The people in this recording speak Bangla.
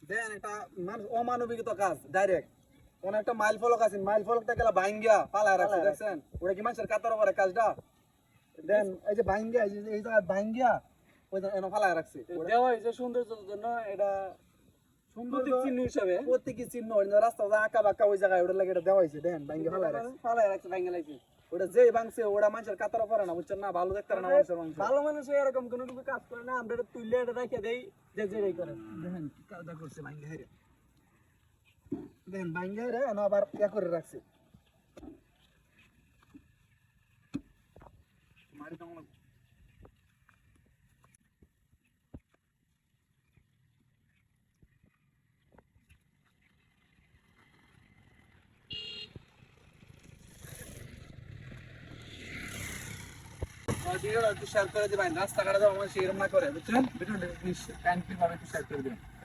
দেন এটা অমানবিকতা কাজ ডাইরেক্ট কোন একটা মাইল ফলক আছে মাইল ফলকটা গেলা ভাঙ্গিয়া পালায় রাখছে দেখছেন ওটা কি মানুষের কাতার উপরে কাজটা দেন এই যে ভাঙ্গিয়া এই জায়গা ভাঙ্গিয়া ওই এনে পালায় রাখছে দেওয়া হয়েছে সৌন্দর্যের জন্য এটা সুন্দর চিহ্ন হিসাবে প্রতীকী চিহ্ন রাস্তা আঁকা বাঁকা ওই জায়গায় ওটা লাগে এটা দেওয়া হয়েছে দেন ভাঙ্গিয়া ফালাই রাখছে ভাঙ্গা লাগছে ওটা যে ভাঙছে ওটা মানুষের কাতার উপরে না বুঝছেন না ভালো দেখতে না মানুষের মাংস ভালো মানুষ এরকম কোনো কিছু কাজ করে না আমরা এটা তুললে এটা রেখে দেই যে যেটাই করে দেখেন কি কাজটা করছে ভাঙ্গা হেরে দেখেন ভাঙ্গা হেরে আবার ইয়া করে রাখছে মারি দাও ভিডিওটা একটু শেয়ার করে দিবেন রাস্তাঘাটে যাওয়া মানুষ এরকম না করে বুঝছেন ভিডিওটা কাইন্ডলি ভাবে একটু শেয়ার করে দিবেন